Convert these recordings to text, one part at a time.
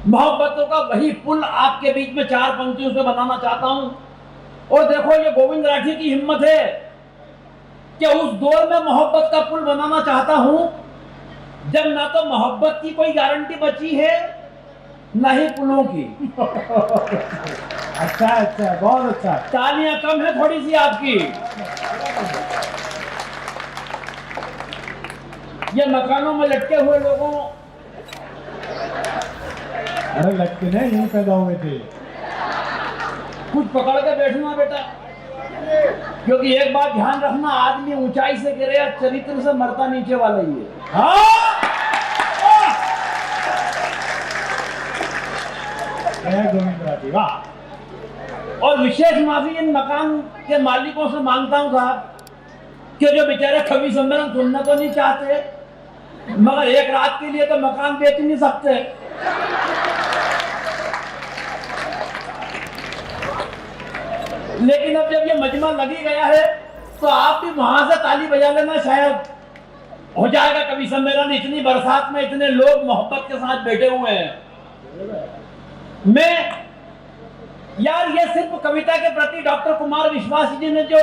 मोहब्बतों का वही पुल आपके बीच में 4 पंक्तियों से बनाना चाहता हूं। और देखो ये गोविंद राठी की हिम्मत है कि उस दौर में मोहब्बत का पुल बनाना चाहता हूं जब ना तो मोहब्बत की कोई गारंटी बची है ना ही पुलों की। अच्छा अच्छा, बहुत अच्छा। तालियां कम है थोड़ी सी आपकी। ये मकानों में लटके हुए लोगों, अरे लटके नहीं, यहीं पैदा हुए थे। कुछ पकड़ के बैठना बेटा, क्योंकि एक बात ध्यान रखना, आदमी ऊंचाई से गिरे या चरित्र से मरता नीचे वाला ही है। हाँ, गोविंद राठी, वाह। और विशेष माफी इन मकान के मालिकों से मांगता हूं साहब, कि जो बेचारे कवि सम्मेलन सुनना तो नहीं चाहते, मगर एक रात के लिए तो मकान बेच नहीं सकते। लेकिन अब जब ये मजमा लगी गया है तो आप भी वहां से ताली बजा लेना, शायद हो जाएगा कवि सम्मेलन। इतनी बरसात में इतने लोग मोहब्बत के साथ बैठे हुए हैं। मैं यार, ये सिर्फ कविता के प्रति डॉक्टर कुमार विश्वास जी ने जो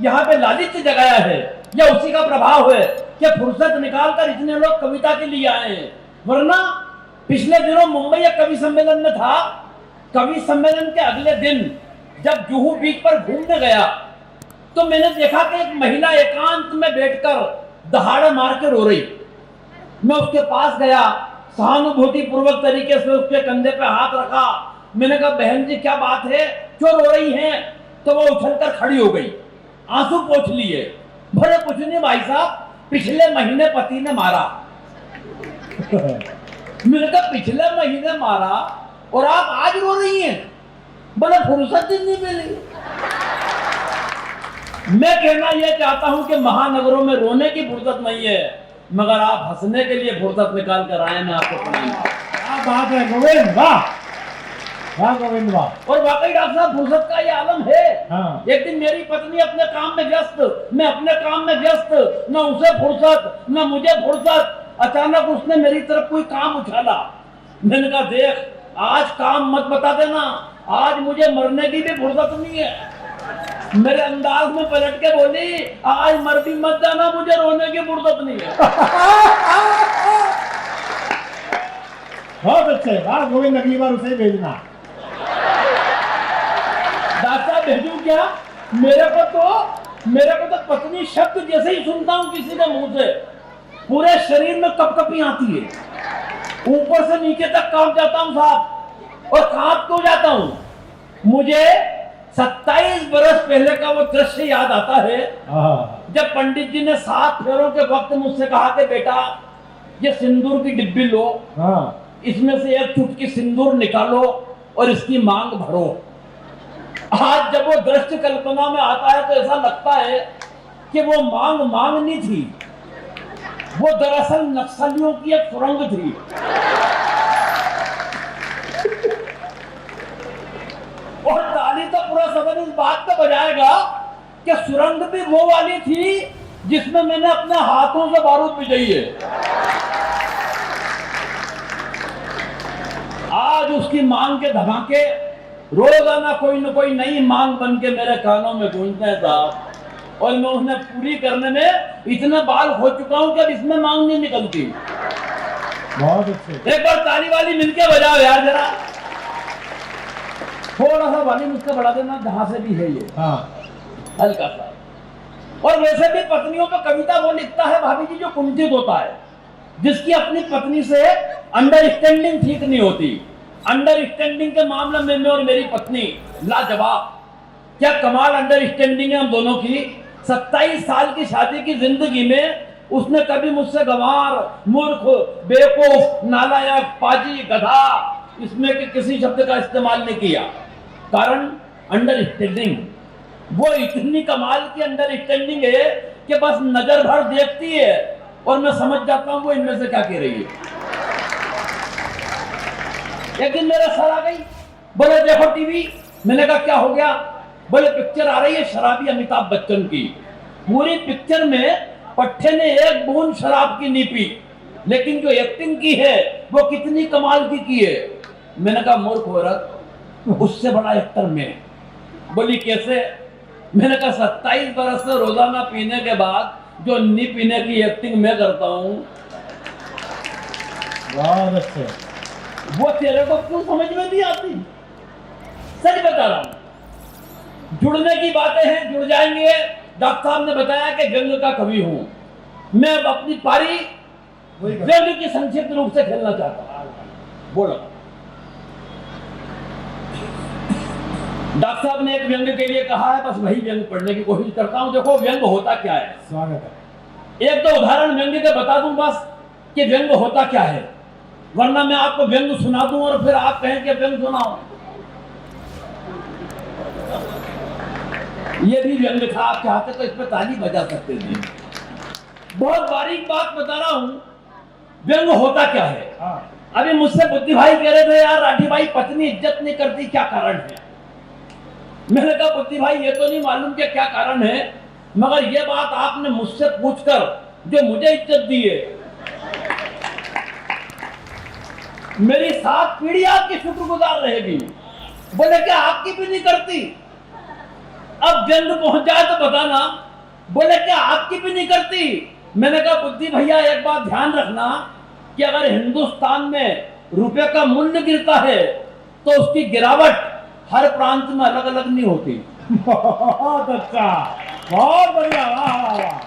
यहाँ पे लालित्य जगाया है, यह उसी का प्रभाव है कि फुर्सत निकालकर इतने लोग कविता के लिए आए हैं। वरना पिछले दिनों मुंबई एक कवि सम्मेलन में था। कवि सम्मेलन के अगले दिन जब जुहू बीच पर घूमने गया तो मैंने देखा कि एक महिला एकांत में बैठकर दहाड़े मार के रो रही। मैं उसके पास गया, सहानुभूति पूर्वक तरीके से उसके कंधे पे हाथ रखा। मैंने कहा, बहन जी क्या बात है, क्यों रो रही हैं? तो वो उछलकर खड़ी हो गई, आंसू पोंछ लिए। भले कुछ नहीं भाई साहब, पिछले महीने पति ने मारा। मैंने कहा, पिछले महीने मारा और आप आज रो रही हैं? बोले फुर्सत ही नहीं मिली। मैं कहना यह चाहता हूं कि महानगरों में रोने की फुर्सत नहीं है, मगर आप हंसने के लिए फुर्सत निकाल कर आए। मैं आपको सुनाऊंगा। क्या बात है गोविंद, वाह वाह गोविंद, वाह। और वाकई डॉक्टर साहब, फुर्सत का ये आलम है। हाँ। एक दिन मेरी पत्नी अपने काम में व्यस्त, मैं अपने काम में व्यस्त, न उसे फुर्सत न मुझे फुर्सत। अचानक उसने मेरी तरफ कोई काम उछाला। मैंने कहा, देख आज काम मत बता देना, आज मुझे मरने की भी फुर्सत नहीं है। मेरे अंदाज में पलट के बोली, आज मर भी मत जाना, मुझे रोने की फुर्सत नहीं है। बहुत अच्छे, वाह गोविंद, अगली बार उसे ही भेजना। दादा भेजूं क्या? मेरे को तो पत्नी शब्द जैसे ही सुनता हूं किसी के मुंह से, पूरे शरीर में कपकपी आती है, ऊपर से नीचे तक कांप जाता हूं साहब। और कांप क्यों जाता हूं? मुझे 27 बरस पहले का वो दृश्य याद आता है जब पंडित जी ने 7 फेरों के वक्त मुझसे कहा कि बेटा ये सिंदूर की डिब्बी लो, इसमें से एक चुटकी सिंदूर निकालो और इसकी मांग भरो। आज जब वो दृश्य कल्पना में आता है तो ऐसा लगता है कि वो मांग नहीं थी, वो दरअसल नक्सलियों की एक सुरंग थी। और ताली तो पूरा सदन इस बात पे बजाएगा कि सुरंग भी वो वाली थी जिसमें मैंने अपने हाथों से बारूद भिजाई है। आज उसकी मांग के धमाके रोजाना कोई न कोई नई मांग बन के मेरे कानों में गूंजते हैं साहब, और मैं उन्हें पूरी करने में इतना बाल हो चुका हूं कि अब इसमें मांग नहीं निकलती। बहुत अच्छे। एक बार ताली वाली मिलके बजाओ यार जरा, थोड़ा सा वाली मुझसे बढ़ा देना, जहां से भी है ये, हल्का सा। और वैसे भी पत्नियों पर कविता वो लिखता है भाभी जी जो कुंठित होता है, जिसकी अपनी पत्नी से अंडरस्टैंडिंग ठीक नहीं होती। अंडरस्टैंडिंग के मामले में मैं और मेरी पत्नी लाजवाब, क्या कमाल अंडरस्टैंडिंग है हम दोनों की। 27 साल की शादी की जिंदगी में उसने कभी मुझसे गंवार, मूर्ख, बेवकूफ, नालायक, पाजी, गधा, इसमें के किसी शब्द का इस्तेमाल नहीं किया। कारण अंडरस्टैंडिंग। वो इतनी कमाल की अंडरस्टैंडिंग है कि बस नजर भर देखती है और मैं समझ जाता हूं वो इनमें से क्या कह रही है। एक दिन मेरा सर आ गई, बोले देखो टीवी। मैंने कहा क्या हो गया? बोले पिक्चर आ रही है शराबी अमिताभ बच्चन की। पूरी पिक्चर में पट्टे ने एक बूंद शराब की नहीं पी, लेकिन जो एक्टिंग की है वो कितनी कमाल की है। मैंने कहा मूर्ख औरत, उससे बड़ा एक्टर मैं। बोली कैसे? मैंने कहा 27 बरस से रोजाना पीने के बाद जो नहीं पीने की एक्टिंग मैं करता हूं, बहुत अच्छे। वो तेरे को क्यों समझ में नहीं आती? सच बता रहा हूं। जुड़ने की बातें हैं, जुड़ जाएंगे। डॉक्टर साहब ने बताया कि व्यंग का कवि हूं मैं। अब अपनी पारी व्यंग की संक्षिप्त रूप से खेलना चाहता हूं। बोलो। डॉक्टर साहब ने एक व्यंग के लिए कहा है, बस वही व्यंग पढ़ने की कोशिश करता हूं। देखो व्यंग होता क्या है। स्वागत है। एक दो उदाहरण व्यंग के बता दूं बस कि व्यंग होता क्या है, वरना मैं आपको व्यंग सुना दूं और फिर आप कहें कि व्यंग सुनाओ। ये भी व्यंग था, आप चाहते तो इस पर ताली बजा सकते थे। बहुत बारीक बात बता रहा हूं, व्यंग होता क्या है। हाँ। अभी मुझसे बुद्धि भाई कह रहे थे, यार राठी भाई पत्नी इज्जत नहीं करती, क्या कारण है? मैंने कहा बुद्धि भाई ये तो नहीं मालूम कि क्या कारण है, मगर ये बात आपने मुझसे पूछकर जो मुझे इज्जत दी है, मेरी 7 पीढ़ी आपकी शुक्रगुजार रहेगी। बोले क्या आपकी भी नहीं करती? अब व्यंग पहुंच जाए तो बताना। बोले क्या आपकी भी नहीं करती? मैंने कहा बुद्धि भैया एक बात ध्यान रखना कि अगर हिंदुस्तान में रुपए का मूल्य गिरता है तो उसकी गिरावट हर प्रांत में अलग अलग नहीं होती। बहुत अच्छा, बहुत बढ़िया, वाह वाह वाह,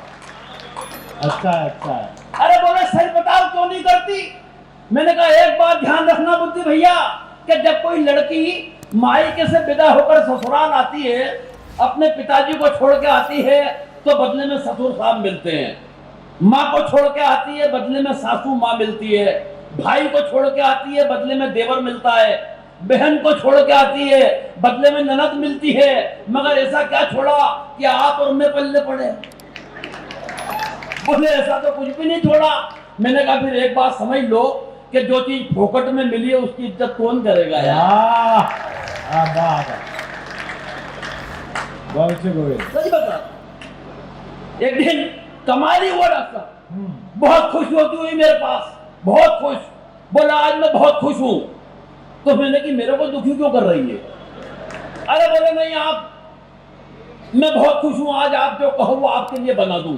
अच्छा है, अच्छा है। अरे बोले सही बताओ क्यों नहीं करती? मैंने कहा एक बात ध्यान रखना बुद्धि भैया कि जब कोई लड़की मायके से विदा होकर ससुराल आती है, अपने पिताजी को छोड़ के आती है तो बदले में ससुर साहब मिलते हैं। माँ को छोड़ के आती है, बदले में सासू माँ मिलती है। भाई को छोड़ के आती है, बदले में देवर मिलता है। बहन को छोड़ के आती है, बदले में ननद मिलती है। मगर ऐसा क्या छोड़ा कि आप और मैं पल्ले पड़े? बोले ऐसा तो कुछ भी नहीं छोड़ा। मैंने कहा फिर एक बात समझ लो कि जो चीज फोकट में मिली है उसकी इज्जत कौन करेगा यार? बहुत अच्छे गोविंद। सही बता। एक दिन कमाई हुआ डॉक्टर, बहुत खुश होती हुई मेरे पास, बहुत खुश। बोला आज मैं बहुत खुश हूं। तो मैंने कि मेरे को दुखी क्यों कर रही है? अरे बोले नहीं आप, मैं बहुत खुश हूं, आज आप जो कहो वो आपके लिए बना दूं।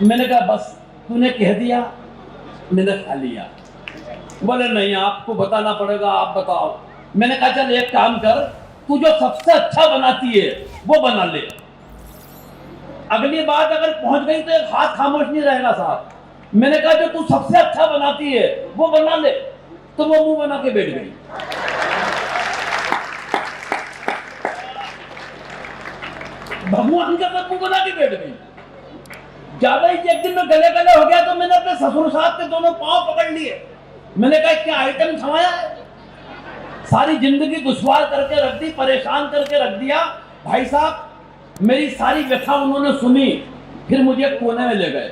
मैंने कहा बस तूने कह दिया, मैंने खा लिया। बोले नहीं आपको बताना पड़ेगा, आप बताओ। मैंने कहा चल एक काम कर, तू जो सबसे अच्छा बनाती है वो बना ले। अगली बात अगर पहुंच गई तो एक हाथ खामोश नहीं रहेगा साहब। मैंने कहा जो तू सबसे अच्छा बनाती है वो बना ले। तो वो मुंह बना के बैठ गई। भगवान का मुंह बना के बैठ गई। ज्यादा ही एक दिन में गले गले हो गया तो मैंने अपने ससुर साहब के दोनों पांव पकड़ लिए। मैंने कहा क्या आइटम छमाया है, सारी जिंदगी दुश्वार करके रख दी, परेशान करके रख दिया। भाई साहब मेरी सारी व्यथा उन्होंने सुनी, फिर मुझे कोने में ले गए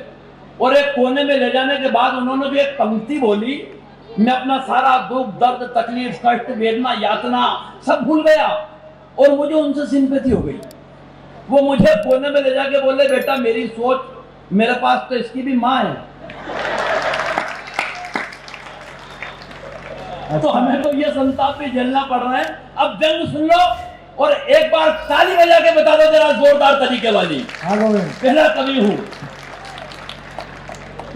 और एक कोने में ले जाने के बाद उन्होंने भी एक पंक्ति बोली। मैं अपना सारा दुख दर्द तकलीफ कष्ट वेदना यातना सब भूल गया और मुझे उनसे सिंपैथी हो गई। वो मुझे कोने में ले जाके बोले बेटा मेरी सोच, मेरे पास तो इसकी भी माँ है। तो हमें तो ये संताप भी झेलना पड़ रहा है। अब व्यंग सुन लो और एक बार ताली बजा के बता दो जरा जोरदार तरीके वाली। पहला कवि हूं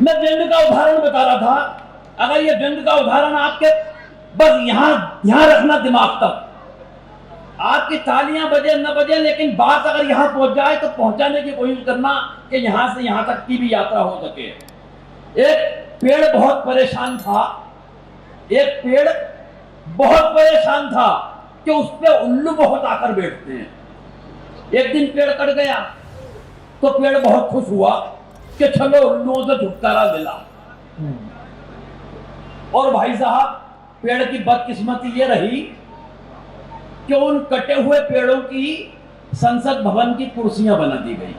मैं। व्यंग का उदाहरण बता रहा था। अगर ये व्यंग का उदाहरण आपके बस यहां रखना दिमाग तक, आपकी तालियां बजे न बजे, लेकिन बात अगर यहां पहुंच जाए तो पहुंचाने की कोशिश करना कि यहां से यहां तक की भी यात्रा हो सके। एक पेड़ बहुत परेशान था, एक पेड़ बहुत परेशान था कि उस पे उल्लू बहुत आकर बैठते हैं। एक दिन पेड़ कट गया तो पेड़ बहुत खुश हुआ कि चलो उल्लुओं से छुटकारा मिला। और भाई साहब पेड़ की बदकिस्मती ये रही कि उन कटे हुए पेड़ों की संसद भवन की कुर्सियां बना दी गई।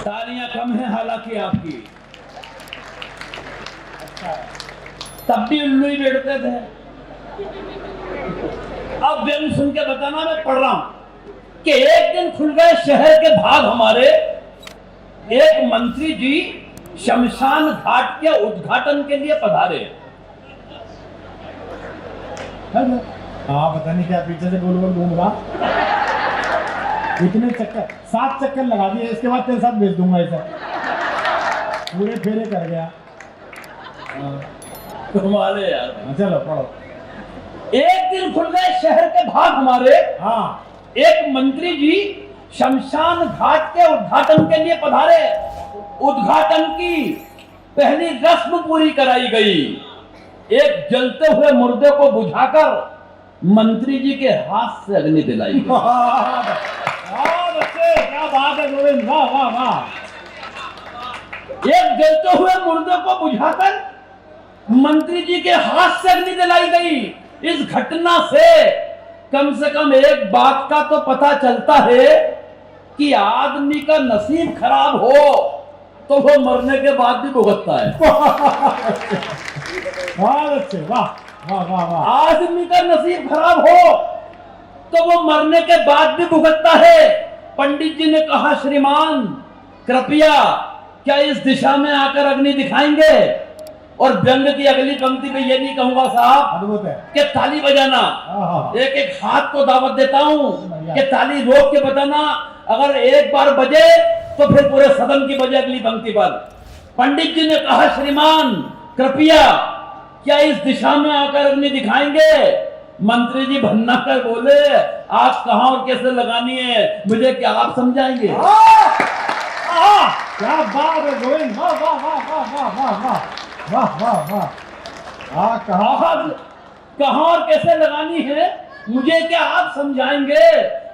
तालियां कम है हालांकि आपकी, तब भी उल्लू ही बैठते थे। अब व्यंग सुन के बताना मैं पढ़ रहा हूं कि एक दिन खुल गए शहर के भाग हमारे, एक मंत्री जी शमशान घाट के उद्घाटन के लिए पधारे। हाँ पता नहीं क्या पीछे से गोल गोल घूम रहा, इतने चक्कर 7 चक्कर लगा दिए, इसके बाद तेरे साथ भेज दूंगा इसे, पूरे फेरे कर गया। तुम्हारे यार, चलो पढ़ो। एक दिन खुल गए शहर के भाग हमारे। हाँ एक मंत्री जी शमशान घाट के उद्घाटन के लिए पधारे। उद्घाटन की पहली रस्म पूरी कराई गई। एक जलते हुए मुर्दे को बुझाकर मंत्री जी के हाथ से अग्नि दिलाई गई। बच्चे क्या बात है गोविंद, वाह वाह वाह। एक जलते हुए मुर्दे को बुझाकर मंत्री जी के हाथ से अग्नि दिलाई गई। इस घटना से कम एक बात का तो पता चलता है कि आदमी का नसीब खराब हो तो वो मरने के बाद भी भुगतता है। बच्चे वाह वाह वाह वाह। आदमी का नसीब खराब हो तो वो मरने के बाद भी भुगतता है। पंडित जी ने कहा, श्रीमान कृपया क्या इस दिशा में आकर अग्नि दिखाएंगे? और व्यंग की अगली पंक्ति में ये नहीं कहूंगा साहब अद्भुत है कि ताली बजाना, एक एक हाथ को दावत देता हूं कि ताली रोक के बजाना। अगर एक बार बजे तो फिर पूरे सदन की बजे अगली पंक्ति पर। पंडित जी ने कहा, श्रीमान कृपया क्या इस दिशा में आकर अग्नि दिखाएंगे? मंत्री जी भन्ना कर बोले, आग कहां और कैसे लगानी है मुझे क्या आप समझाएंगे? क्या बात है गोविंद, वाह वाह वाह वाह वाह वाह वाह वाह वाह वाह। कहां और कैसे लगानी है मुझे क्या आप समझाएंगे?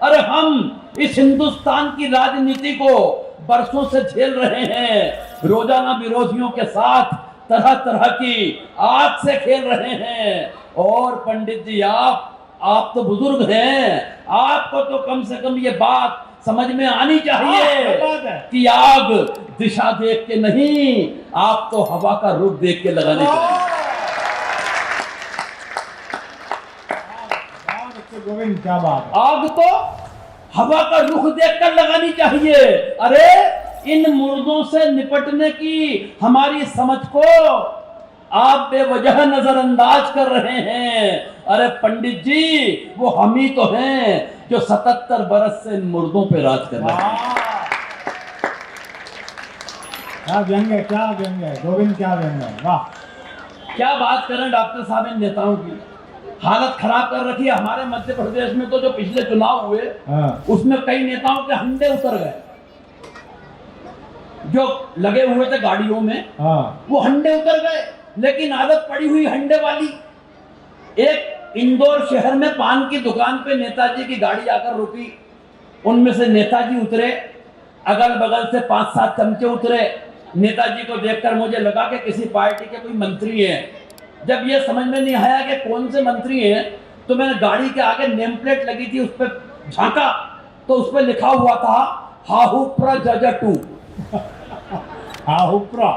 अरे हम इस हिंदुस्तान की राजनीति को बरसों से झेल रहे हैं। रोजाना विरोधियों के साथ तरह तरह की आग से खेल रहे हैं। और पंडित जी आप तो बुजुर्ग हैं, आपको तो कम से कम ये बात समझ में आनी चाहिए कि आग दिशा देख के नहीं, आप तो हवा का रुख देख के लगानी चाहिए। गोविंद क्या बात है। आग तो हवा का रुख देखकर लगानी चाहिए। अरे इन मुर्दों से निपटने की हमारी समझ को आप बेवजह नजरअंदाज कर रहे हैं। अरे पंडित जी वो हम ही तो हैं जो 77 बरस से इन मुर्दों पे राज कर रहे हैं। क्या व्यंग है, क्या व्यंग है गोविंद, क्या व्यंग है, वाह। क्या बात करें डॉक्टर साहब, इन नेताओं की हालत खराब कर रखी है। हमारे मध्य प्रदेश में तो जो पिछले चुनाव हुए उसमें कई नेताओं के हंडे उतर गए। जो लगे हुए थे गाड़ियों में वो हंडे उतर गए, लेकिन आदत पड़ी हुई हंडे वाली। एक इंदौर शहर में पान की दुकान पे नेताजी की गाड़ी आकर रुकी। उनमें से नेताजी उतरे, अगल बगल से 5-7 चमचे उतरे। नेताजी को देखकर मुझे लगा कि किसी पार्टी के कोई मंत्री हैं। जब ये समझ में नहीं आया कि कौन से मंत्री हैं तो मैंने गाड़ी के आगे नेम प्लेट लगी थी उस पर झांका तो उस पर लिखा हुआ था हाहुप्रा जजटू। हाहुप्रा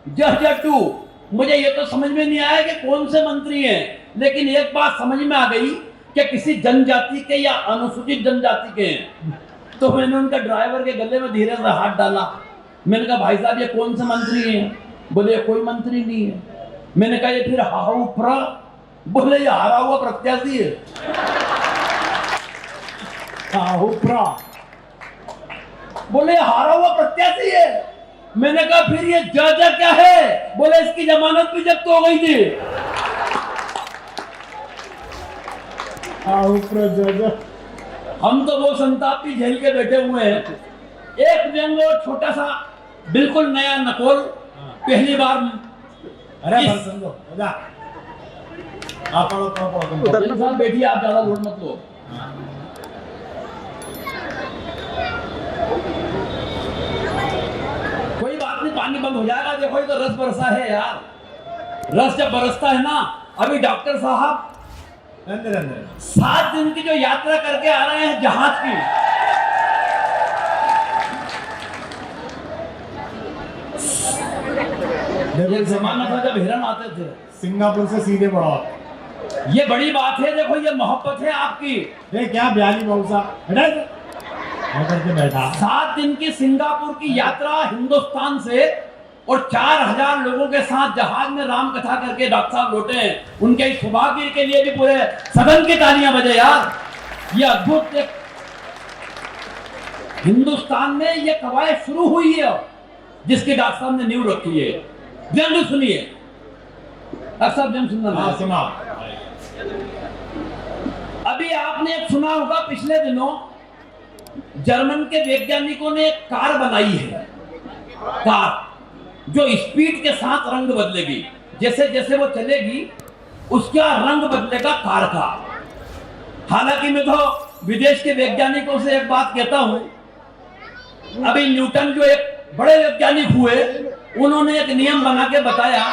जजटू। मुझे ये तो समझ में नहीं आया कि कौन से मंत्री हैं, लेकिन एक बात समझ में आ गई कि किसी जनजाति के या अनुसूचित जनजाति के हैं। तो मैंने उनका ड्राइवर के गले में धीरे से हाथ डाला। मैंने कहा, भाई साहब ये कौन से मंत्री हैं? बोले कोई मंत्री नहीं है। मैंने कहा, ये फिर हाहुप्रा? बोले ये हारा हुआ प्रत्याशी है। हाहुप्रा बोले हारा हुआ प्रत्याशी है। मैंने कहा, फिर ये जज क्या है? बोले इसकी जमानत भी जब्त हो गई थी। हाहुप्रा जज। हम तो वो संताप भी झेल के बैठे हुए हैं। एक व्यंग और छोटा सा बिल्कुल नया नकोल पहली बार। अरे आप पढ़ो बैठिए, आप ज्यादा लोड मत लो। कोई बात नहीं, पानी बंद हो जाएगा। देखो ये तो रस बरसा है यार। रस जब बरसता है ना, अभी डॉक्टर साहब 7 दिन की जो यात्रा करके आ रहे हैं जहाज की, ये जमाना था जब हिरन आते थे। सिंगापुर से सीधे बढ़ो। ये बड़ी बात है। देखो ये मोहब्बत है आपकी। ये क्या ब्याली मौसा, होकर के बैठा। 7 दिन की सिंगापुर की यात्रा हिंदुस्तान से और 4000 लोगों के साथ जहाज में राम कथा करके डॉक्टर साहब लौटे हैं। उनके इस सौभाग्य के लिए भी पूरे सदन की तालियां बजे यार। ये अद्भुत एक हिंदुस्तान में ये कवायद शुरू हुई है जिसकी डॉक्टर साहब ने नींव रखी है। व्यंग सुनिए डॉक्टर साहब, व्यंग सुनना। हाँ सुना। अभी आपने एक सुना होगा, पिछले दिनों जर्मन के वैज्ञानिकों ने एक कार बनाई है, कार जो स्पीड के साथ रंग बदलेगी। जैसे जैसे वो चलेगी उसका रंग बदलेगा कार का। हालांकि मैं तो विदेश के वैज्ञानिकों से एक बात कहता हूं, अभी न्यूटन जो एक बड़े वैज्ञानिक हुए, उन्होंने एक नियम बना के बताया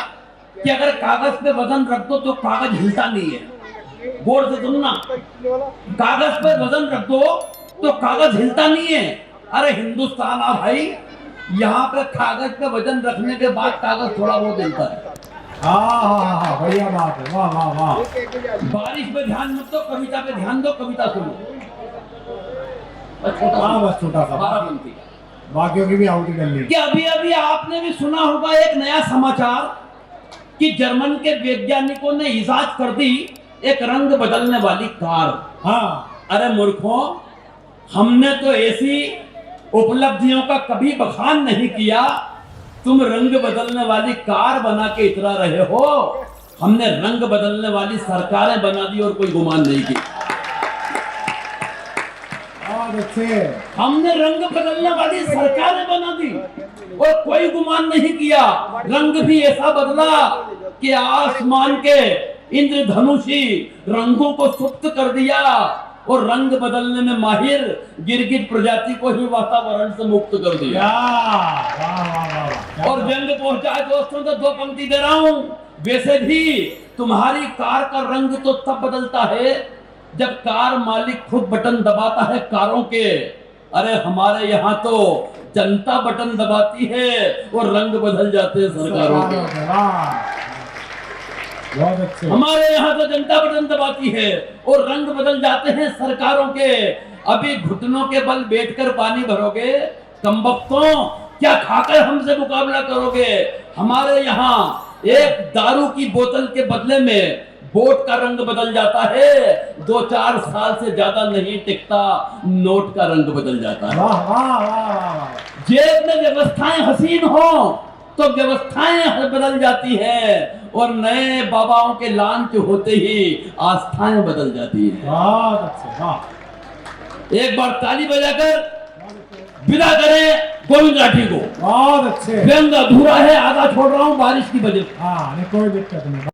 कि अगर कागज पे वजन रख दो तो कागज हिलता नहीं है। गौर से सुनना, कागज पे वजन रख दो तो कागज हिलता नहीं है। अरे हिंदुस्तान आ भाई, यहाँ पे कागज पे वजन रखने के बाद कागज थोड़ा बहुत हिलता है। हाँ बढ़िया बात है, वाह वाह वाह। बारिश पे ध्यान मत दो, कविता पे ध्यान दो, कविता सुनो। हाँ बस छोटा सा, 12 पंक्ति बाकियों की भी आउटी करनी। कि अभी अभी आपने भी सुना होगा एक नया समाचार कि जर्मन के वैज्ञानिकों ने इजाद कर दी एक रंग बदलने वाली कार। हाँ अरे मूर्खों, हमने तो ऐसी उपलब्धियों का कभी बखान नहीं किया, तुम रंग बदलने वाली कार बना के इतरा रहे हो। हमने रंग बदलने वाली सरकारें बना दी और कोई गुमान नहीं की। अच्छे। हमने रंग बदलने वाली सरकारें बना दी और कोई गुमान नहीं किया। रंग भी ऐसा बदला कि आसमान के इंद्रधनुषी रंगों को सुप्त कर दिया और रंग बदलने में माहिर गिरगिट प्रजाति को ही वातावरण से मुक्त कर दिया। और व्यंग पहुंचा है दोस्तों, तो 2 पंक्ति दे रहा हूं। वैसे भी तुम्हारी कार का रंग तो तब बदलता है जब कार मालिक खुद बटन दबाता है कारों के। अरे हमारे यहाँ तो जनता बटन दबाती है और रंग बदल जाते हैं सरकारों के। बहुत अच्छे। हमारे यहाँ तो जनता बटन दबाती है और रंग बदल जाते हैं सरकारों के। अभी घुटनों के बल बैठकर पानी भरोगे, कमबख्तों क्या खाकर हमसे मुकाबला करोगे। हमारे यहाँ एक दारू की बोतल के बदले में वोट का रंग बदल जाता है, 2-4 साल से ज्यादा नहीं टिकता, नोट का रंग बदल जाता है। वाह वाह वाह। जेब में व्यवस्थाएं हसीन हो तो व्यवस्थाएं बदल जाती है और नए बाबाओं के लांच होते ही आस्थाएं बदल जाती है। बहुत अच्छे, वाह। एक बार ताली बजाकर विदा करें गोविंद राठी को। बहुत अच्छे। व्यंग अधूरा है, आधा छोड़ रहा हूं बारिश की वजह से। हाँ कोई दिक्कत नहीं।